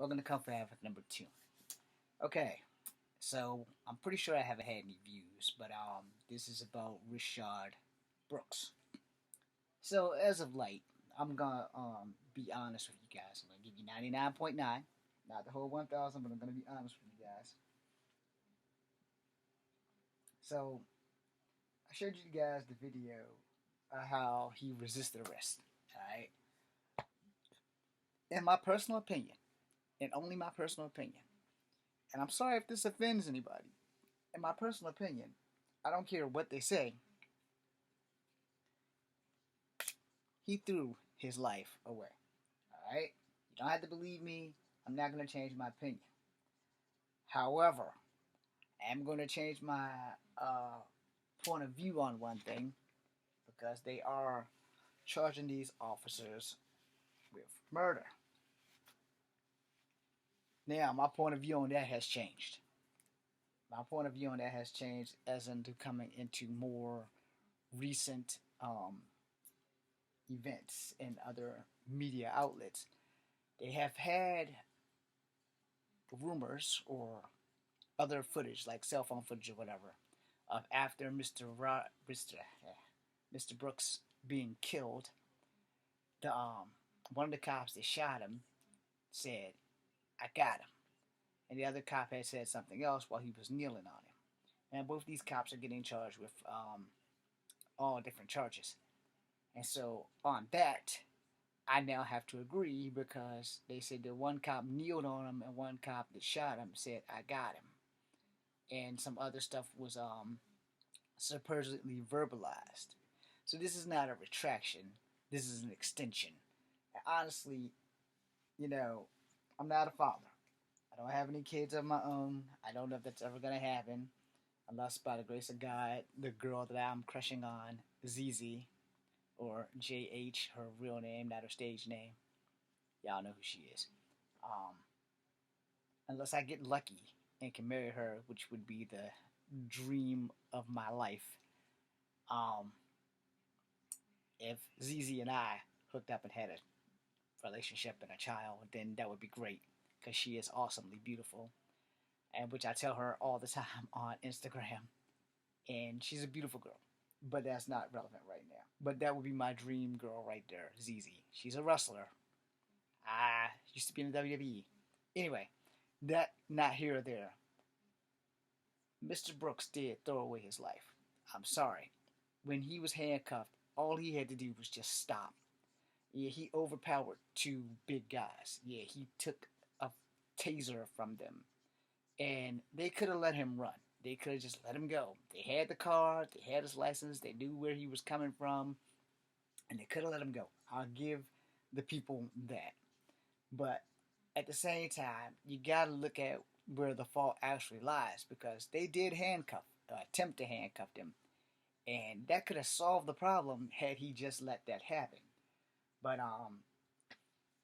Welcome to Comfort Habit number 2. Okay, so I'm pretty sure I haven't had any views, but this is about R-Shad Brooks. So as of late, I'm gonna be honest with you guys. I'm gonna give you 99.9, not the whole 1,000, but I'm gonna be honest with you guys. So I showed you guys the video how he resisted arrest. All right, in my personal opinion, and only my personal opinion, and I'm sorry if this offends anybody. In my personal opinion, I don't care what they say, he threw his life away. All right? You don't have to believe me. I'm not going to change my opinion. However, I am going to change my point of view on one thing because they are charging these officers with murder. Now, my point of view on that has changed. My point of view on that has changed as into coming into more recent events in other media outlets. They have had rumors or other footage, like cell phone footage or whatever, of after Mr. Brooks being killed. The one of the cops that shot him said, "I got him," and the other cop had said something else while he was kneeling on him. And both these cops are getting charged with all different charges. And so on that, I now have to agree because they said that one cop kneeled on him and one cop that shot him said, "I got him," and some other stuff was supposedly verbalized. So this is not a retraction. This is an extension. And honestly, you know, I'm not a father. I don't have any kids of my own. I don't know if that's ever gonna happen, unless by the grace of God, the girl that I'm crushing on, ZZ, or JH, her real name, not her stage name. Y'all know who she is. Um, unless I get lucky and can marry her, which would be the dream of my life. Um, if ZZ and I hooked up and had a relationship and a child, then that would be great because she is awesomely beautiful, and which I tell her all the time on Instagram. And she's a beautiful girl, but that's not relevant right now. But that would be my dream girl right there, ZZ. She's a wrestler. I used to be in the WWE. Anyway, that not here or there. Mr. Brooks did throw away his life. I'm sorry. When he was handcuffed, all he had to do was just stop. Yeah, he overpowered two big guys. Yeah, he took a taser from them. And they could have let him run. They could have just let him go. They had the car, they had his license, they knew where he was coming from, and they could have let him go. I'll give the people that. But at the same time, you got to look at where the fault actually lies because they did attempt to handcuff him. And that could have solved the problem had he just let that happen. But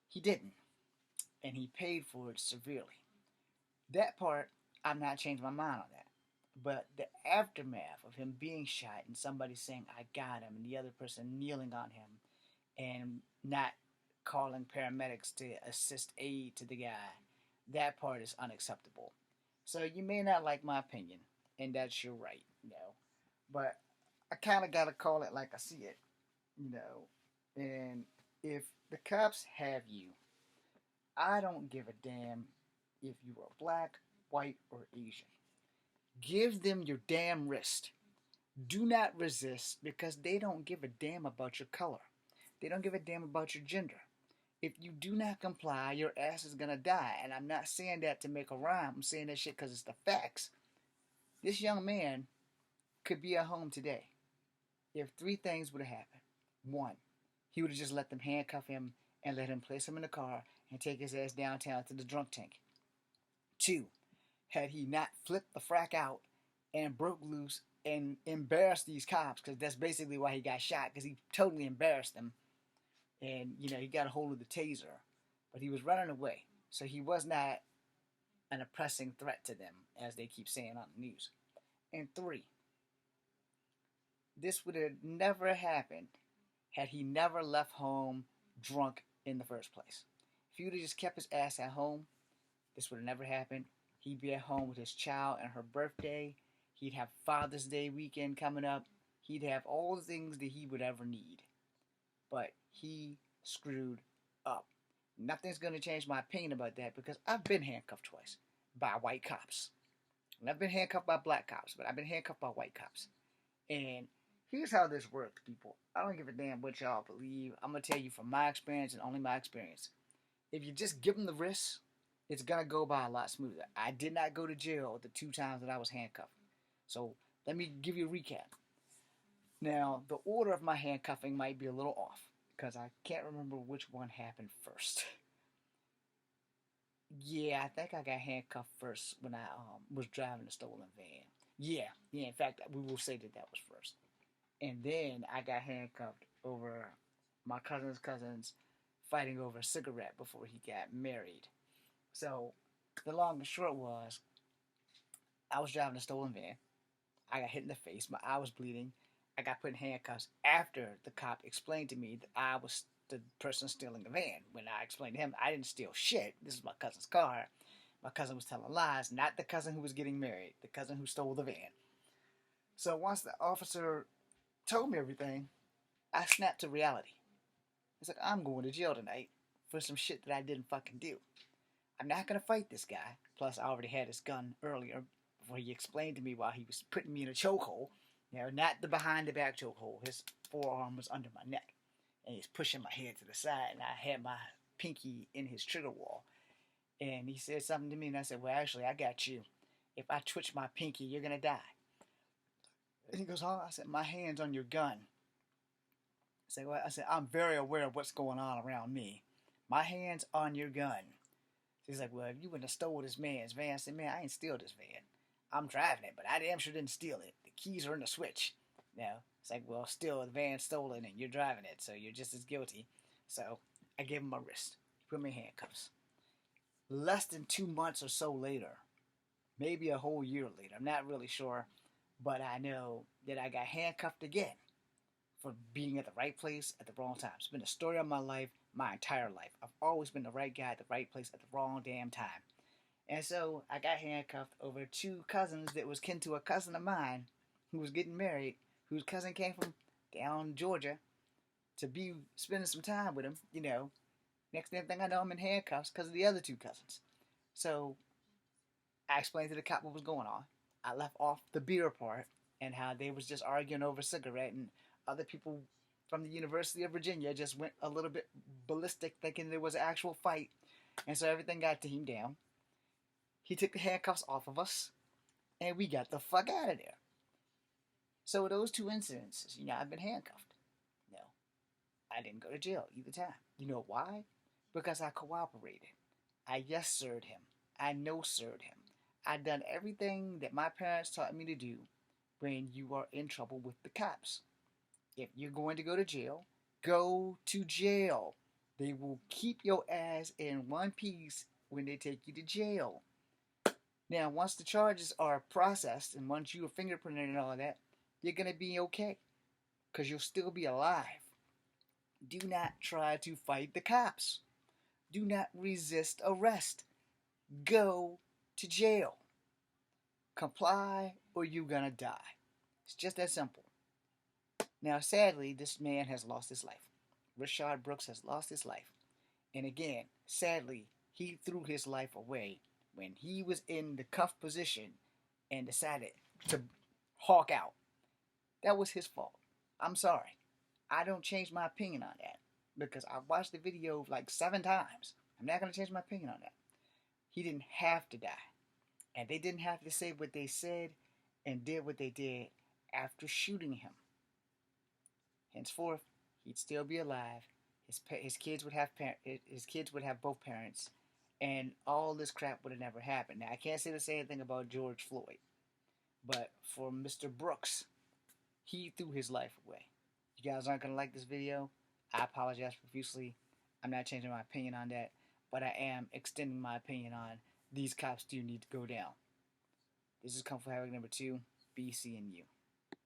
he didn't. And he paid for it severely. That part, I'm not changing my mind on that. But the aftermath of him being shot and somebody saying, "I got him," and the other person kneeling on him and not calling paramedics to assist aid to the guy, that part is unacceptable. So you may not like my opinion, and that's your right, But I kind of got to call it like I see it, And if the cops have you, I don't give a damn if you are black, white, or Asian. Give them your damn wrist. Do not resist because they don't give a damn about your color. They don't give a damn about your gender. If you do not comply, your ass is gonna die. And I'm not saying that to make a rhyme. I'm saying that shit because it's the facts. This young man could be at home today if three things would have happened. One, he would have just let them handcuff him and let him place him in the car and take his ass downtown to the drunk tank. Two, had he not flipped the frack out and broke loose and embarrassed these cops, because that's basically why he got shot, because he totally embarrassed them. And, he got a hold of the taser, but he was running away. So he was not an oppressing threat to them, as they keep saying on the news. And three, this would have never happened had he never left home drunk in the first place. If he would have just kept his ass at home, This would have never happened. He'd be at home with his child and her birthday. He'd have Father's Day weekend coming up. He'd have all the things that he would ever need. But he screwed up. Nothing's going to change my opinion about that because I've been handcuffed twice by white cops. And I've been handcuffed by black cops, but I've been handcuffed by white cops. And here's how this works, people. I don't give a damn what y'all believe. I'm going to tell you from my experience and only my experience. If you just give them the wrist, it's going to go by a lot smoother. I did not go to jail the 2 times that I was handcuffed. So let me give you a recap. Now, the order of my handcuffing might be a little off because I can't remember which one happened first. Yeah, I think I got handcuffed first when I was driving a stolen van. Yeah, in fact, we will say that was first. And then I got handcuffed over my cousin's cousins fighting over a cigarette before he got married. So, the long and short was, I was driving a stolen van. I got hit in the face. My eye was bleeding. I got put in handcuffs after the cop explained to me that I was the person stealing the van. When I explained to him, I didn't steal shit. This is my cousin's car. My cousin was telling lies, not the cousin who was getting married, the cousin who stole the van. So once the officer told me everything, I snapped to reality. It's like, I'm going to jail tonight for some shit that I didn't fucking do. I'm not going to fight this guy. Plus, I already had his gun earlier before he explained to me while he was putting me in a chokehold. You know, not the behind the back chokehold. His forearm was under my neck. And he's pushing my head to the side. And I had my pinky in his trigger wall. And he said something to me. And I said, well, actually, I got you. If I twitch my pinky, you're going to die. And he goes, huh? I said, my hand's on your gun. I said, I'm very aware of what's going on around me. My hand's on your gun. He's like, well, if you wouldn't have stole this man's van. I said, man, I ain't steal this van. I'm driving it, but I damn sure didn't steal it. The keys are in the switch. It's like, well, still, the van's stolen and you're driving it, so you're just as guilty. So I gave him my wrist. He put me in handcuffs. Less than 2 months or so later, maybe a whole year later, I'm not really sure, but I know that I got handcuffed again for being at the right place at the wrong time. It's been the story of my life, my entire life. I've always been the right guy at the right place at the wrong damn time. And so I got handcuffed over 2 cousins that was kin to a cousin of mine who was getting married, whose cousin came from down Georgia to be spending some time with him, you know. Next thing I know, I'm in handcuffs because of the other 2 cousins. So I explained to the cop what was going on. I left off the beer part and how they was just arguing over a cigarette, and other people from the University of Virginia just went a little bit ballistic thinking there was an actual fight. And so everything got tamed down. He took the handcuffs off of us, and we got the fuck out of there. So those 2 incidences, I've been handcuffed. No, I didn't go to jail either time. You know why? Because I cooperated. I yes-sirred him. I no-sirred him. I done everything that my parents taught me to do when you are in trouble with the cops. If you're going to go to jail, go to jail. They will keep your ass in one piece when they take you to jail. Now, once the charges are processed and once you are fingerprinted and all that, you're going to be okay because you'll still be alive. Do not try to fight the cops. Do not resist arrest. Go to jail. Comply or you're going to die. It's just that simple. Now, sadly, this man has lost his life. R-Shad Brooks has lost his life. And again, sadly, he threw his life away when he was in the cuff position and decided to hawk out. That was his fault. I'm sorry. I don't change my opinion on that because I watched the video like 7 times. I'm not going to change my opinion on that. He didn't have to die. And they didn't have to say what they said and did what they did after shooting him. Henceforth, he'd still be alive. His kids would have both parents, and all this crap would have never happened. Now, I can't say the same thing about George Floyd, but for Mr. Brooks, he threw his life away. You guys aren't gonna like this video. I apologize profusely. I'm not changing my opinion on that, but I am extending my opinion on these cops do need to go down. This is Kung Fu Havoc number 2. B, C, and U.